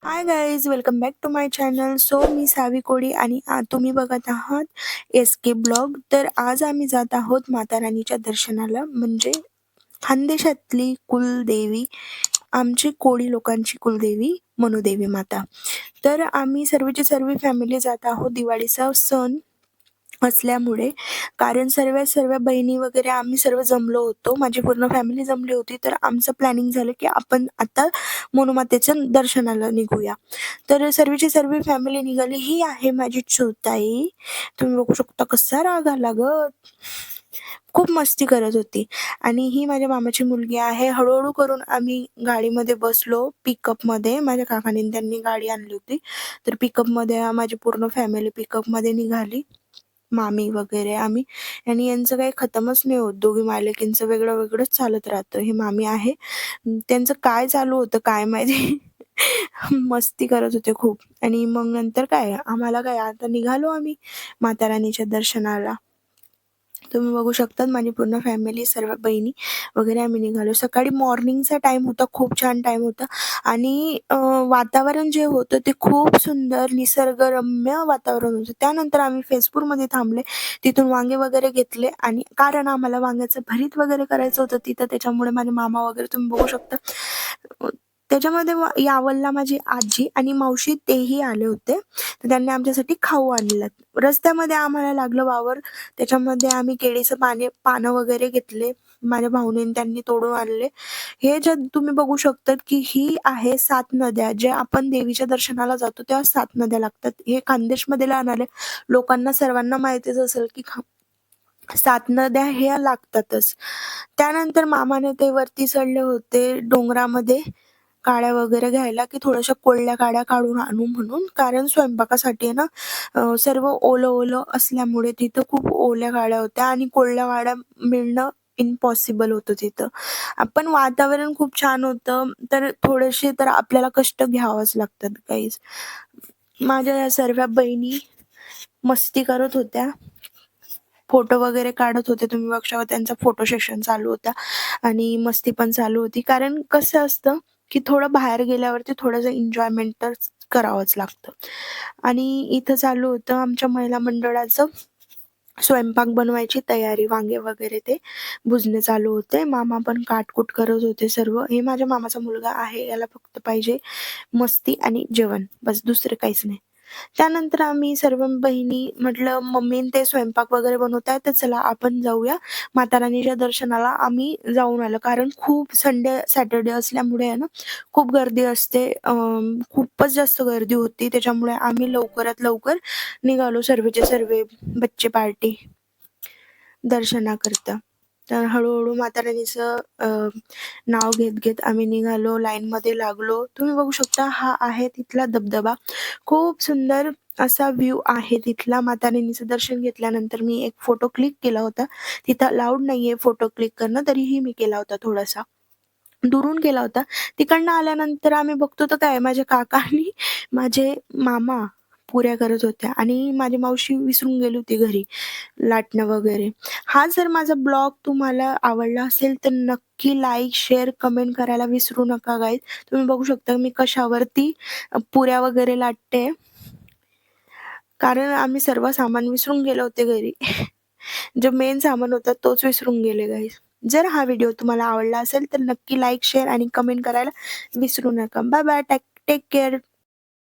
High guys, welcome back to my channel. मी सावी कोळी आणि तुम्ही बघत आहात SK ब्लॉग. तर आज आम्ही जात आहोत माता राणीच्या दर्शनाला, म्हणजे खानदेशातली कुलदेवी, आमची कोळी लोकांची कुलदेवी मनुदेवी माता. तर आम्ही सर्वची सर्व फॅमिली जात आहोत दिवाळीचा सण असल्यामुळे. कारण सर्व बहिणी वगैरे आम्ही सर्व जमलो होतो, माझी पूर्ण फॅमिली जमली होती. तर आमचं प्लॅनिंग झालं की आपण आता मनुमातेच्या दर्शनाला निघूया. तर सर्वची सर्व फॅमिली निघाली. ही आहे माझी छोताई, तुम्ही बघू शकता कसा राग आला ग, खूप मस्ती करत होती. आणि ही माझ्या मामाची मुलगी आहे. हळूहळू करून आम्ही गाडीमध्ये बसलो, पिकअपमध्ये. माझ्या काकांनी त्यांनी गाडी आणली होती, तर पिकअपमध्ये माझी पूर्ण फॅमिली पिकअपमध्ये निघाली, मामी वगैरे आम्ही. आणि यांचं काही खतमच नाही होत, दोघी मायलेकींचं वेगळं वेगळंच चालत राहतं. हे मामी आहे, त्यांचं काय चालू होतं काय माहिती. मस्ती करत होते खूप. आणि मग नंतर काय, आम्हाला काय, आता निघालो आम्ही माता राणीच्या दर्शनाला. तुम्ही बघू शकतात माझी पूर्ण फॅमिली, सर्व बहिणी वगैरे आम्ही निघालो. सकाळी मॉर्निंगचा टाइम होता, खूप छान टाइम होता. आणि वातावरण जे होतं ते खूप सुंदर निसर्गरम्य वातावरण होतं. त्यानंतर आम्ही फेसपूरमध्ये थांबले, तिथून वांगे वगैरे घेतले. आणि कारण आम्हाला वांग्याचं भरीत वगैरे करायचं होतं तिथं, त्याच्यामुळे माझे मामा वगैरे तुम्ही बघू शकता. त्याच्यामध्ये यावलला माझी आजी आणि मावशी तेही आले होते, तर त्यांनी आमच्यासाठी खाऊ आणलं. रस्त्यामध्ये आम्हाला लागलं वावर, त्याच्यामध्ये आम्ही केळीचं पानं वगैरे घेतले, माझ्या भाऊने त्यांनी तोडून आणले. हे जे तुम्ही बघू शकतात की ही आहे 7 नद्या, जे आपण देवीच्या दर्शनाला जातो तेव्हा 7 नद्या लागतात. हे खानदेशमध्ये राहणारे लोकांना सर्वांना माहितीच असेल की 7 नद्या हे लागतातच. त्यानंतर मामाने ते वरती चढले होते डोंगरामध्ये काड्या वगैरे घ्यायला, की थोड्याशा कोळल्या काड्या काढून आणू म्हणून. कारण स्वयंपाकासाठी आहे ना, सर्व ओलं असल्यामुळे तिथं खूप ओल्या काड्या होत्या आणि कोळल्या काड्या मिळणं इम्पॉसिबल होतं तिथं. पण वातावरण खूप छान होतं, तर थोडेसे तर आपल्याला कष्ट घ्यावंच लागतात गाईज. माझ्या या सर्व बहिणी मस्ती करत होत्या, फोटो वगैरे काढत होते. तुम्ही बघू शकता त्यांचा फोटो सेशन चालू होता आणि मस्ती पण चालू होती. कारण कसं असतं की थोडं बाहेर गेल्यावरती थोडंसं एन्जॉयमेंट तर करावंच लागतं. आणि इथं चालू होतं आमच्या महिला मंडळाचं स्वयंपाक बनवायची तयारी, वांगे वगैरे ते भुजणे चालू होते. मामा पण काटकूट करत होते सर्व. हे माझ्या मामाचा मुलगा आहे, याला फक्त पाहिजे मस्ती आणि जेवण, बस दुसरं काहीच नाही. त्यानंतर आम्ही सर्व बहिणी म्हटलं मम्मी ते स्वयंपाक वगैरे बनवताय, तर चला आपण जाऊया माता राणीच्या दर्शनाला. आम्ही जाऊन आलो, कारण खूप संडे सॅटर्डे असल्यामुळे आहे ना, खूप गर्दी असते. खूपच जास्त गर्दी होती, त्याच्यामुळे आम्ही लवकरात लवकर निघालो सर्वचे सर्वे बच्चे पार्टी दर्शनाकरता. तर हळूहळू माता राणीचं नाव घेत घेत आम्ही निघालो, लाईनमध्ये लागलो. तुम्ही बघू शकता हा आहे तिथला धबधबा. खूप सुंदर असा व्ह्यू आहे तिथला. माता राणीचं दर्शन घेतल्यानंतर मी एक फोटो क्लिक केला होता. तिथं अलाउड नाहीये फोटो क्लिक करणं, तरीही मी केला होता थोडासा. दुरून केला होता. तिकडनं आल्यानंतर आम्ही बघतो तर काय, माझ्या काका आणि माझे मामा पुऱ्या करत होत्या आणि माझी मावशी विसरून गेली होती घरी लाटणं वगैरे. हा जर माझा ब्लॉग तुम्हाला आवडला असेल तर नक्की लाईक, शेअर, कमेंट करायला विसरू नका गाईज. तुम्ही बघू शकता मी कशावरती पुऱ्या वगैरे लाटते, कारण आम्ही सर्व सामान विसरून गेले होते घरी. जो मेन सामान होता तोच विसरून गेले गाईज. जर हा व्हिडिओ तुम्हाला आवडला असेल तर नक्की लाईक, शेअर आणि कमेंट करायला विसरू नका. Bye bye. Take care.